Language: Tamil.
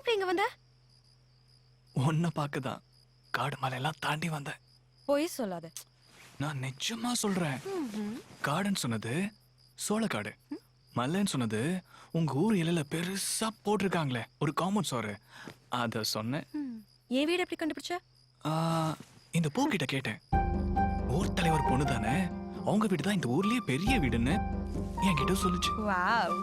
எப்படி இங்க வந்த? உன்னை பார்க்கதான் காடு மலையெல்லாம் தாண்டி வந்தேன். பொய் சொல்லாத. நான் நிஜமா சொல்றேன். ம்ஹும். காடுன்னு சொன்னது சோளக்காடு, மலைன்னு சொன்னது உங்க ஊர் இலையில பெருசா போட்டிருக்காங்களே ஒரு காம்பவுண்ட் சோறு, அத சொன்னேன். என் வீடு எப்படி கண்டுபிடிச்ச? ஆ, இந்த பூக்கிட்ட கேட்டேன். ஊர் தலைவர் பொண்ணு தானே, அவங்க வீடு தான் இந்த ஊர்லயே பெரிய வீடுன்னு என்கிட்ட சொல்லுச்சு. வாவ்.